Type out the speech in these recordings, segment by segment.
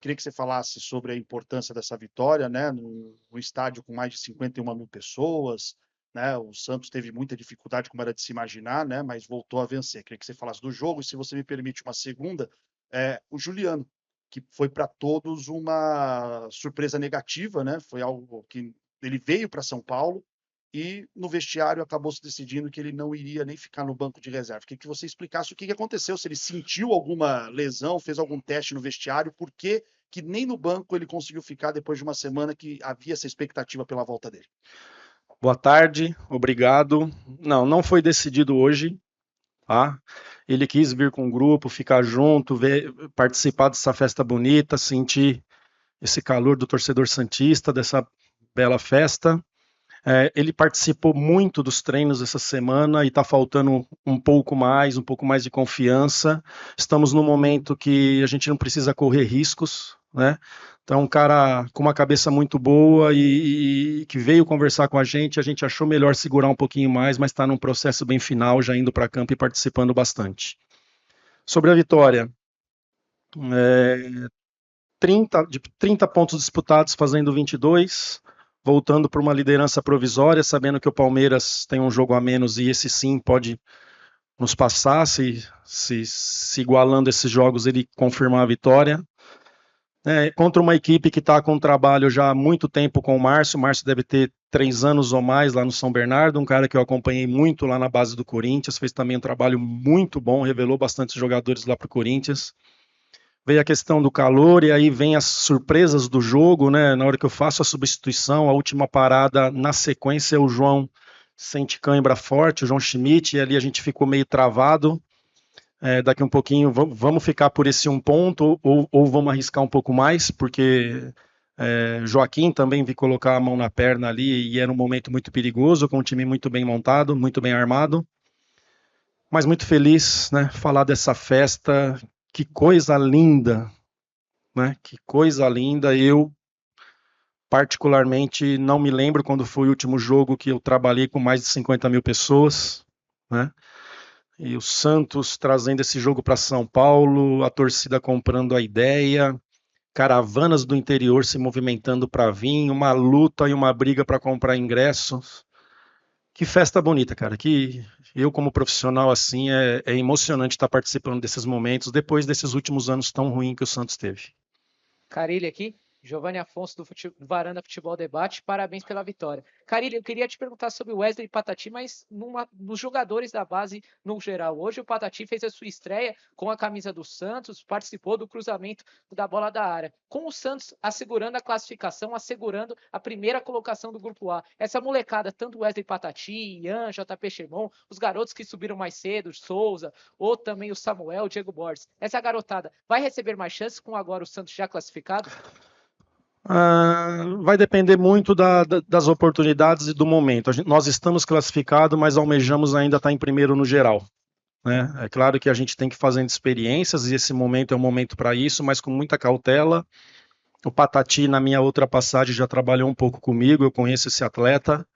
queria que você falasse sobre a importância dessa vitória, né, no estádio com mais de 51 mil pessoas, né, o Santos teve muita dificuldade, como era de se imaginar, né, mas voltou a vencer. Queria que você falasse do jogo e, se você me permite uma segunda, o Juliano, que foi para todos uma surpresa negativa, né, foi algo que ele veio para São Paulo e no vestiário acabou se decidindo que ele não iria nem ficar no banco de reserva. Queria que você explicasse o que aconteceu, se ele sentiu alguma lesão, fez algum teste no vestiário, por que que nem no banco ele conseguiu ficar depois de uma semana que havia essa expectativa pela volta dele. Boa tarde, obrigado. Não foi decidido hoje, tá? Ele quis vir com o grupo, ficar junto, participar dessa festa bonita, sentir esse calor do torcedor santista, dessa bela festa. Ele participou muito dos treinos essa semana e está faltando um pouco mais de confiança. Estamos num momento que a gente não precisa correr riscos, né? Então, um cara com uma cabeça muito boa e que veio conversar com a gente achou melhor segurar um pouquinho mais, mas está num processo bem final, já indo para campo e participando bastante. Sobre a vitória, 30 pontos disputados, fazendo 22, voltando para uma liderança provisória, sabendo que o Palmeiras tem um jogo a menos e esse sim pode nos passar, se igualando esses jogos ele confirmar a vitória. Contra uma equipe que está com um trabalho já há muito tempo com o Márcio deve ter 3 anos ou mais lá no São Bernardo, um cara que eu acompanhei muito lá na base do Corinthians, fez também um trabalho muito bom, revelou bastante jogadores lá para o Corinthians. Veio a questão do calor e aí vem as surpresas do jogo, né? Na hora que eu faço a substituição, a última parada na sequência, o João sente cãibra forte, o João Schmidt, e ali a gente ficou meio travado. Daqui um pouquinho vamos ficar por esse um ponto ou vamos arriscar um pouco mais, porque Joaquim também vi colocar a mão na perna ali e era um momento muito perigoso, com um time muito bem montado, muito bem armado. Mas muito feliz, né? Falar dessa festa, que coisa linda, né? Que coisa linda. Eu, particularmente, não me lembro quando foi o último jogo que eu trabalhei com mais de 50 mil pessoas, né? E o Santos trazendo esse jogo para São Paulo, a torcida comprando a ideia, caravanas do interior se movimentando para vir, uma luta e uma briga para comprar ingressos. Que festa bonita, cara. Que eu, como profissional, assim, é emocionante estar participando desses momentos depois desses últimos anos tão ruins que o Santos teve. Carilli aqui, Giovanni Afonso do Varanda Futebol Debate, parabéns pela vitória. Carilli, eu queria te perguntar sobre o Wesley Patati, mas nos jogadores da base no geral. Hoje o Patati fez a sua estreia com a camisa do Santos, participou do cruzamento da bola da área. Com o Santos assegurando a classificação, assegurando a primeira colocação do Grupo A. Essa molecada, tanto Wesley Patati, Ian, JP Chemon, os garotos que subiram mais cedo, Souza, ou também o Samuel, Diego Borges. Essa garotada vai receber mais chances com agora o Santos já classificado? Vai depender muito das oportunidades e do momento. Nós estamos classificados, mas almejamos ainda estar em primeiro no geral, né? É claro que a gente tem que ir fazendo experiências e esse momento é um momento para isso, mas com muita cautela. O Patati, na minha outra passagem, já trabalhou um pouco comigo, eu conheço esse atleta,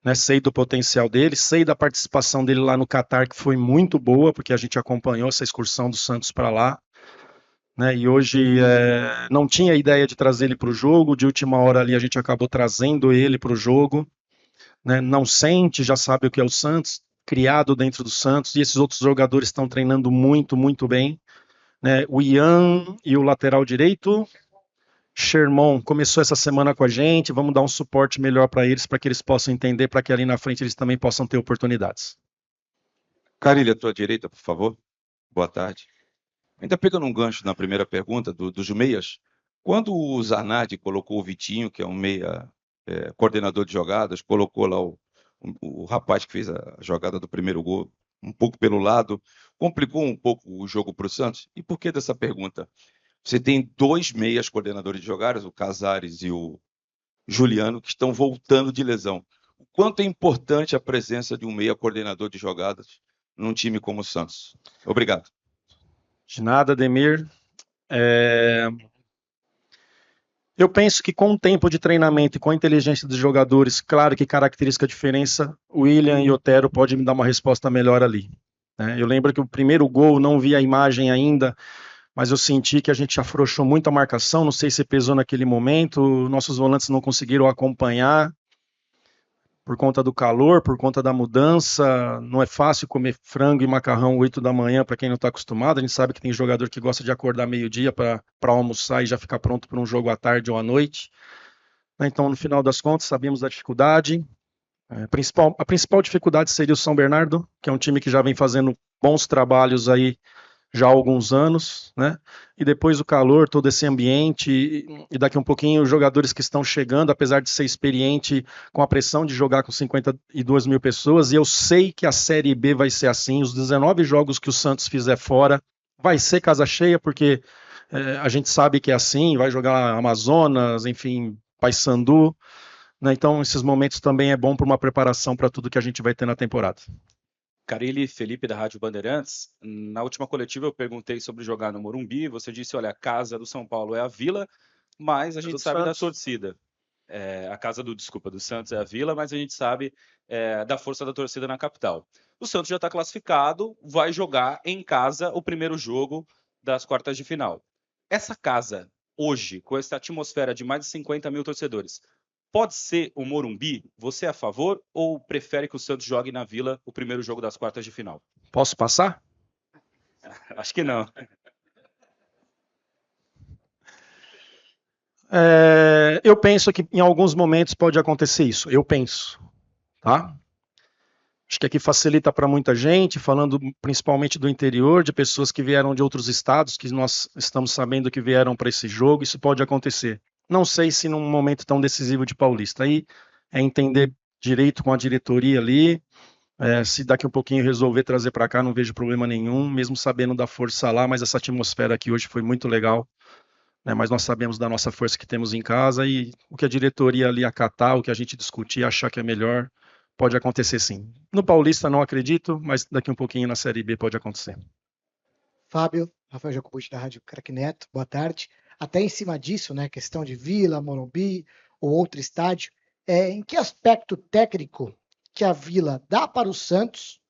né? Sei do potencial dele, sei da participação dele lá no Catar, que foi muito boa, porque a gente acompanhou essa excursão do Santos para lá. Né, e hoje não tinha ideia de trazer ele para o jogo, de última hora ali a gente acabou trazendo ele para o jogo, né, não sente, já sabe o que é o Santos, criado dentro do Santos, e esses outros jogadores estão treinando muito, muito bem, né, o Ian e o lateral direito, Sherman, começou essa semana com a gente, vamos dar um suporte melhor para que eles possam entender, para que ali na frente eles também possam ter oportunidades. Carilli, à tua direita, por favor. Boa tarde. Ainda pegando um gancho na primeira pergunta dos meias, quando o Zanardi colocou o Vitinho, que é um meia coordenador de jogadas, colocou lá o rapaz que fez a jogada do primeiro gol, um pouco pelo lado, complicou um pouco o jogo para o Santos? E por que dessa pergunta? Você tem 2 meias coordenadores de jogadas, o Casares e o Juliano, que estão voltando de lesão. O quanto é importante a presença de um meia coordenador de jogadas num time como o Santos? Obrigado. De nada, Ademir. Eu penso que com o tempo de treinamento e com a inteligência dos jogadores, claro que característica a diferença, o William e o Otero podem me dar uma resposta melhor ali. Né? Eu lembro que o primeiro gol, não vi a imagem ainda, mas eu senti que a gente afrouxou muito a marcação, não sei se pesou naquele momento, nossos volantes não conseguiram acompanhar, por conta do calor, por conta da mudança, não é fácil comer frango e macarrão 8 da manhã para quem não está acostumado, a gente sabe que tem jogador que gosta de acordar meio-dia para almoçar e já ficar pronto para um jogo à tarde ou à noite. Então, no final das contas, sabíamos da dificuldade. A principal dificuldade seria o São Bernardo, que é um time que já vem fazendo bons trabalhos aí já há alguns anos, né? E depois o calor, todo esse ambiente, e daqui um pouquinho os jogadores que estão chegando, apesar de ser experiente, com a pressão de jogar com 52 mil pessoas, e eu sei que a Série B vai ser assim, os 19 jogos que o Santos fizer fora, vai ser casa cheia, porque a gente sabe que é assim, vai jogar Amazonas, enfim, Paysandu, né? Então esses momentos também é bom para uma preparação para tudo que a gente vai ter na temporada. Carille Felipe, da Rádio Bandeirantes. Na última coletiva eu perguntei sobre jogar no Morumbi, você disse, olha, a casa do São Paulo é a Vila, mas a gente sabe da torcida. A casa do Santos é a Vila, mas a gente sabe da força da torcida na capital. O Santos já está classificado, vai jogar em casa o primeiro jogo das quartas de final. Essa casa, hoje, com essa atmosfera de mais de 50 mil torcedores, pode ser o Morumbi? Você é a favor ou prefere que o Santos jogue na Vila o primeiro jogo das quartas de final? Posso passar? Acho que não. Eu penso que em alguns momentos pode acontecer isso. Eu penso, tá? Acho que aqui facilita para muita gente, falando principalmente do interior, de pessoas que vieram de outros estados, que nós estamos sabendo que vieram para esse jogo, isso pode acontecer. Não sei se num momento tão decisivo de Paulista. Aí é entender direito com a diretoria ali, se daqui um pouquinho resolver trazer para cá, não vejo problema nenhum, mesmo sabendo da força lá, mas essa atmosfera aqui hoje foi muito legal. Mas nós sabemos da nossa força que temos em casa e o que a diretoria ali acatar, o que a gente discutir, achar que é melhor, pode acontecer sim. No Paulista não acredito, mas daqui um pouquinho na Série B pode acontecer. Fábio, Rafael Jacobucci da Rádio Craque Neto, boa tarde. Até em cima disso, né, questão de Vila, Morumbi ou outro estádio, em que aspecto técnico que a Vila dá para o Santos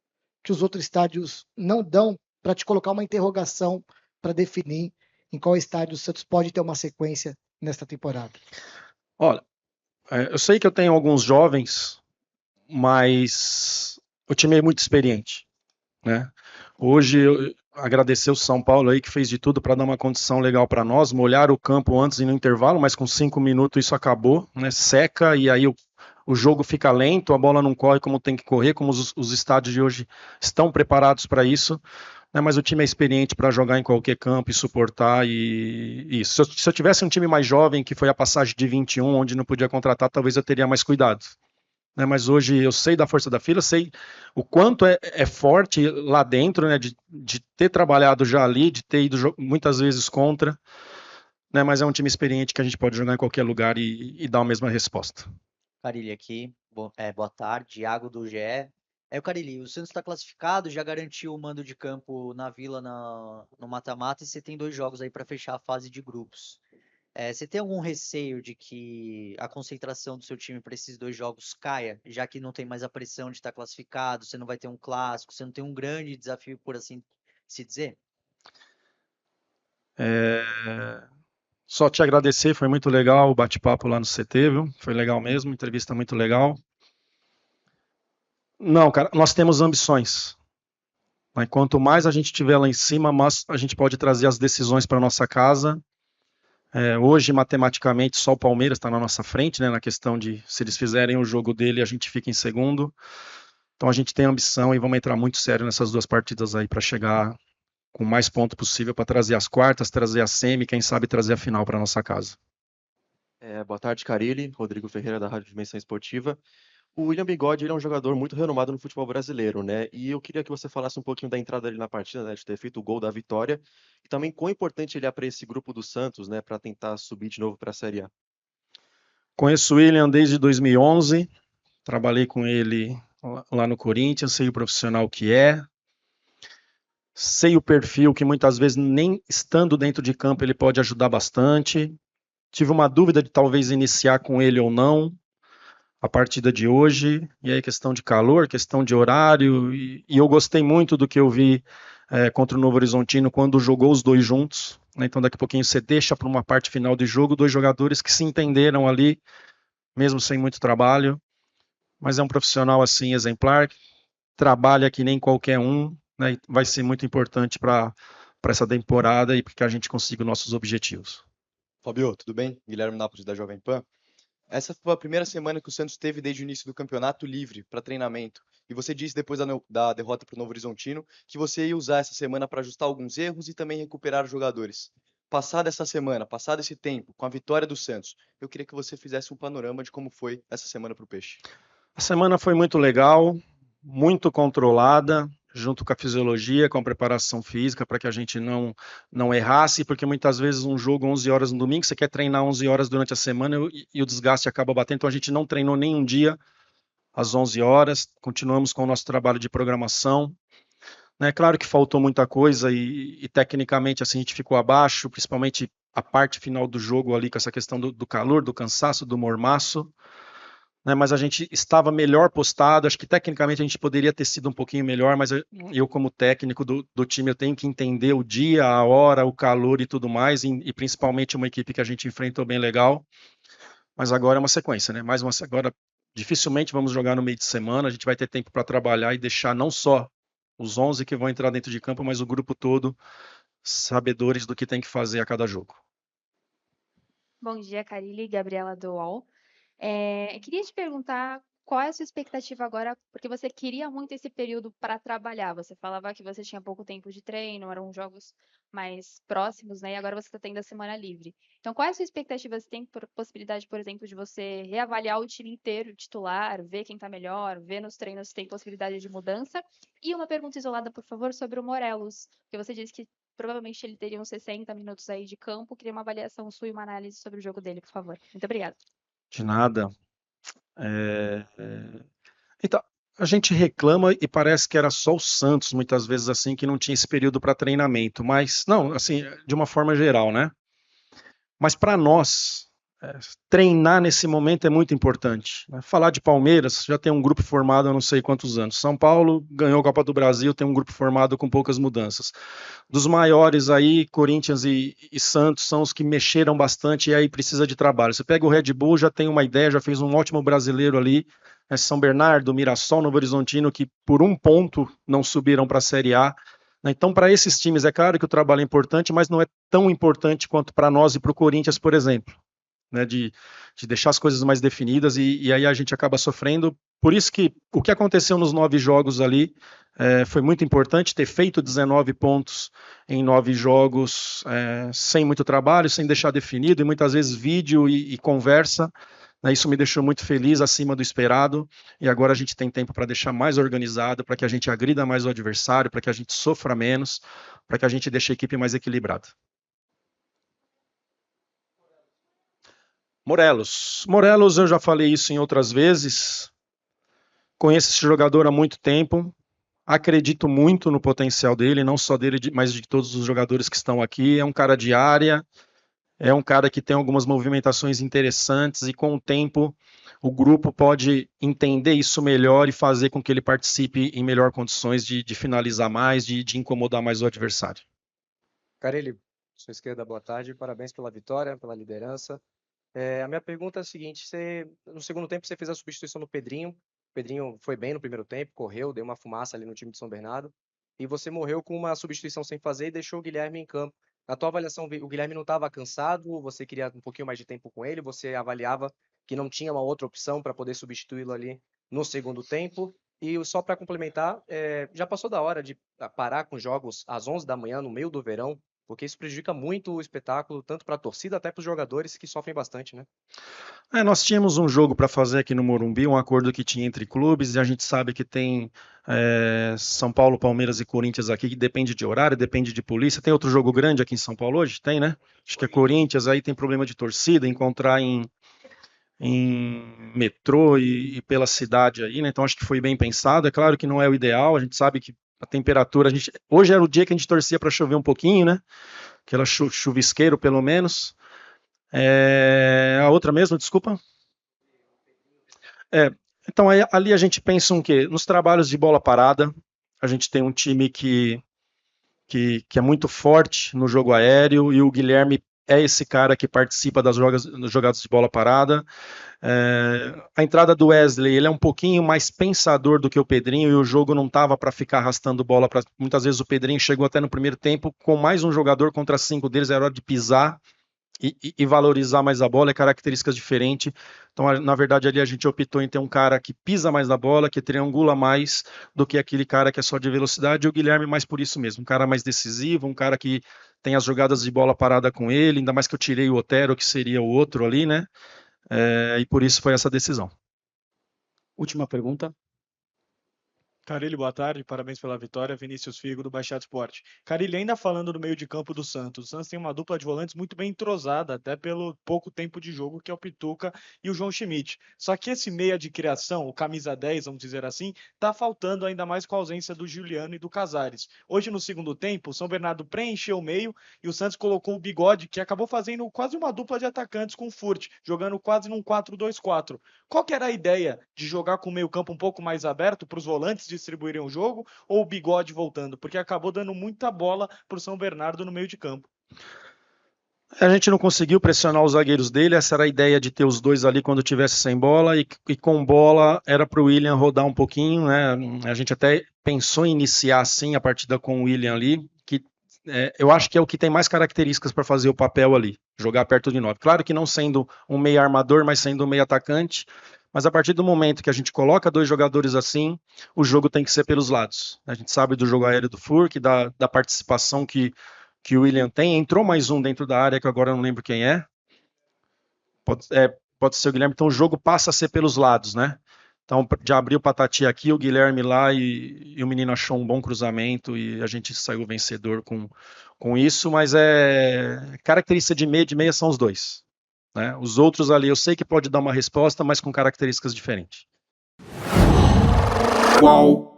que os outros estádios não dão, para te colocar uma interrogação para definir em qual estádio o Santos pode ter uma sequência nesta temporada? Olha, eu sei que eu tenho alguns jovens, mas o time é muito experiente, né? Hoje, eu agradecer o São Paulo aí que fez de tudo para dar uma condição legal para nós, molhar o campo antes e no intervalo, mas com 5 minutos isso acabou, né? Seca e aí o jogo fica lento, a bola não corre como tem que correr, como os estádios de hoje estão preparados para isso. Mas o time é experiente para jogar em qualquer campo e suportar. E se eu tivesse um time mais jovem, que foi a passagem de 21, onde não podia contratar, talvez eu teria mais cuidado. Mas hoje eu sei da força da Vila, sei o quanto é forte lá dentro, né, de ter trabalhado já ali, de ter ido muitas vezes contra. Mas é um time experiente que a gente pode jogar em qualquer lugar e dar a mesma resposta. Carille aqui, boa tarde, Iago do GE. Carille, o Santos está classificado, já garantiu o mando de campo na Vila no mata-mata e você tem 2 jogos aí para fechar a fase de grupos. Você tem algum receio de que a concentração do seu time para esses 2 jogos caia, já que não tem mais a pressão de estar classificado, você não vai ter um clássico, você não tem um grande desafio, por assim se dizer? Só te agradecer, foi muito legal o bate-papo lá no CT, viu? Foi legal mesmo, entrevista muito legal. Não, cara, nós temos ambições. Mas quanto mais a gente estiver lá em cima, mais a gente pode trazer as decisões para nossa casa. Hoje, matematicamente, só o Palmeiras está na nossa frente, né, na questão de se eles fizerem o jogo dele, a gente fica em segundo. Então a gente tem ambição e vamos entrar muito sério nessas 2 partidas aí para chegar com o mais ponto possível para trazer as quartas, trazer a semi, quem sabe trazer a final para nossa casa. Boa tarde, Carille. Rodrigo Ferreira, da Rádio Dimensão Esportiva. O William Bigode, ele é um jogador muito renomado no futebol brasileiro, né? E eu queria que você falasse um pouquinho da entrada dele na partida, né? De ter feito o gol da vitória. E também quão importante ele é para esse grupo do Santos, né? Para tentar subir de novo para a Série A. Conheço o William desde 2011. Trabalhei com ele lá no Corinthians, sei o profissional que é. Sei o perfil que muitas vezes nem estando dentro de campo ele pode ajudar bastante. Tive uma dúvida de talvez iniciar com ele ou não a partida de hoje, e aí questão de calor, questão de horário, e eu gostei muito do que eu vi contra o Novo Horizontino, quando jogou os dois juntos, né? Então daqui a pouquinho você deixa para uma parte final de jogo 2 jogadores que se entenderam ali, mesmo sem muito trabalho, mas é um profissional assim exemplar, trabalha que nem qualquer um, né? E vai ser muito importante para essa temporada e para que a gente consiga os nossos objetivos. Fabio, tudo bem? Guilherme Nápoles da Jovem Pan. Essa foi a primeira semana que o Santos teve desde o início do campeonato livre para treinamento. E você disse depois da derrota para o Novo Horizontino que você ia usar essa semana para ajustar alguns erros e também recuperar os jogadores. Passada essa semana, passado esse tempo, com a vitória do Santos, eu queria que você fizesse um panorama de como foi essa semana para o Peixe. A semana foi muito legal, muito controlada, junto com a fisiologia, com a preparação física, para que a gente não errasse, porque muitas vezes um jogo 11 horas no domingo, você quer treinar 11 horas durante a semana e o desgaste acaba batendo, então a gente não treinou nem um dia às 11 horas, continuamos com o nosso trabalho de programação. É claro que faltou muita coisa e tecnicamente assim, a gente ficou abaixo, principalmente a parte final do jogo ali, com essa questão do calor, do cansaço, do mormaço. Mas a gente estava melhor postado, acho que tecnicamente a gente poderia ter sido um pouquinho melhor, mas eu como técnico do time, eu tenho que entender o dia, a hora, o calor e tudo mais, e principalmente uma equipe que a gente enfrentou bem legal, mas agora é uma sequência, né? Agora dificilmente vamos jogar no meio de semana, a gente vai ter tempo para trabalhar e deixar não só os 11 que vão entrar dentro de campo, mas o grupo todo sabedores do que tem que fazer a cada jogo. Bom dia, Carille, Gabriela do UOL. Queria te perguntar qual é a sua expectativa agora, porque você queria muito esse período para trabalhar. Você falava que você tinha pouco tempo de treino, eram jogos mais próximos, né? E agora você está tendo a semana livre. Então, qual é a sua expectativa? Você tem possibilidade, por exemplo, de você reavaliar o time inteiro titular, ver quem está melhor, ver nos treinos se tem possibilidade de mudança? E uma pergunta isolada, por favor, sobre o Morelos, porque você disse que provavelmente ele teria uns 60 minutos aí de campo. Queria uma avaliação sua e uma análise sobre o jogo dele, por favor. Muito obrigada. De nada. Então, a gente reclama e parece que era só o Santos, muitas vezes assim, que não tinha esse período para treinamento, mas, não, assim, de uma forma geral, né? Mas para nós, treinar nesse momento é muito importante. Né? Falar de Palmeiras, já tem um grupo formado há não sei quantos anos. São Paulo ganhou a Copa do Brasil, tem um grupo formado com poucas mudanças. Dos maiores aí, Corinthians e Santos são os que mexeram bastante e aí precisa de trabalho. Você pega o Red Bull, já tem uma ideia, já fez um ótimo brasileiro ali, São Bernardo, Mirassol, Novo Horizontino, que por um ponto não subiram para a Série A. Então, para esses times, é claro que o trabalho é importante, mas não é tão importante quanto para nós e para o Corinthians, por exemplo. Né, de deixar as coisas mais definidas e aí a gente acaba sofrendo. Por isso que o que aconteceu nos 9 jogos ali foi muito importante, ter feito 19 pontos em 9 jogos sem muito trabalho, sem deixar definido, e muitas vezes vídeo e conversa. Né, isso me deixou muito feliz, acima do esperado, e agora a gente tem tempo para deixar mais organizado, para que a gente agrida mais o adversário, para que a gente sofra menos, para que a gente deixe a equipe mais equilibrada. Morelos, eu já falei isso em outras vezes, conheço esse jogador há muito tempo, acredito muito no potencial dele, não só dele, mas de todos os jogadores que estão aqui. É um cara de área, é um cara que tem algumas movimentações interessantes e com o tempo o grupo pode entender isso melhor e fazer com que ele participe em melhor condições de finalizar mais, de incomodar mais o adversário. Carille, sua esquerda, boa tarde, parabéns pela vitória, pela liderança. A minha pergunta é a seguinte, no segundo tempo você fez a substituição do Pedrinho, o Pedrinho foi bem no primeiro tempo, correu, deu uma fumaça ali no time de São Bernardo, e você morreu com uma substituição sem fazer e deixou o Guilherme em campo. Na tua avaliação, o Guilherme não estava cansado, você queria um pouquinho mais de tempo com ele, você avaliava que não tinha uma outra opção para poder substituí-lo ali no segundo tempo? E só para complementar, já passou da hora de parar com jogos às 11 da manhã, no meio do verão, porque isso prejudica muito o espetáculo, tanto para a torcida até para os jogadores que sofrem bastante, né? Nós tínhamos um jogo para fazer aqui no Morumbi, um acordo que tinha entre clubes, e a gente sabe que tem São Paulo, Palmeiras e Corinthians aqui, que depende de horário, depende de polícia. Tem outro jogo grande aqui em São Paulo hoje? Tem, né? Acho que é Corinthians, aí tem problema de torcida, encontrar em metrô e pela cidade aí, né? Então acho que foi bem pensado. É claro que não é o ideal, a gente sabe que a temperatura, hoje era o dia que a gente torcia para chover um pouquinho, né? Aquela chuvisqueiro, pelo menos. A outra mesmo, desculpa. Então, ali a gente pensa o quê? Nos trabalhos de bola parada, a gente tem um time que que é muito forte no jogo aéreo, e o Guilherme é esse cara que participa das jogadas de bola parada. A entrada do Wesley, ele é um pouquinho mais pensador do que o Pedrinho, e o jogo não estava para ficar arrastando bola. Muitas vezes o Pedrinho chegou até no primeiro tempo com mais um jogador contra 5 deles, era hora de pisar e valorizar mais a bola, é características diferentes. Então, na verdade, ali a gente optou em ter um cara que pisa mais na bola, que triangula mais, do que aquele cara que é só de velocidade, e o Guilherme mais por isso mesmo, um cara mais decisivo, um cara que tem as jogadas de bola parada com ele, ainda mais que eu tirei o Otero, que seria o outro ali, né? E por isso foi essa decisão. Última pergunta. Carille, boa tarde, parabéns pela vitória. Vinícius Figo, do Baixada Esporte. Carille, ainda falando do meio de campo do Santos, o Santos tem uma dupla de volantes muito bem entrosada, até pelo pouco tempo de jogo, que é o Pituca e o João Schmidt. Só que esse meia de criação, o camisa 10, vamos dizer assim, tá faltando ainda mais com a ausência do Juliano e do Casares. Hoje, no segundo tempo, o São Bernardo preencheu o meio e o Santos colocou o Bigode, que acabou fazendo quase uma dupla de atacantes com o Furt, jogando quase num 4-2-4. Qual que era a ideia de jogar com o meio campo um pouco mais aberto para os volantes distribuírem o jogo, ou o Bigode voltando? Porque acabou dando muita bola para o São Bernardo no meio de campo. A gente não conseguiu pressionar os zagueiros dele, essa era a ideia de ter os dois ali quando tivesse sem bola, e com bola era para o William rodar um pouquinho, né? A gente até pensou em iniciar assim a partida com o William ali, que eu acho que é o que tem mais características para fazer o papel ali, jogar perto de 9. Claro que não sendo um meio armador, mas sendo um meio atacante, mas a partir do momento que a gente coloca 2 jogadores assim, o jogo tem que ser pelos lados. A gente sabe do jogo aéreo do Furk, da participação que o William tem. Entrou mais um dentro da área, que agora eu não lembro quem é. Pode ser o Guilherme. Então o jogo passa a ser pelos lados, né? Então já abriu o Patati aqui, o Guilherme lá, e o menino achou um bom cruzamento e a gente saiu vencedor com isso, mas característica de meia são os dois. Né? Os outros ali eu sei que pode dar uma resposta, mas com características diferentes. Qual?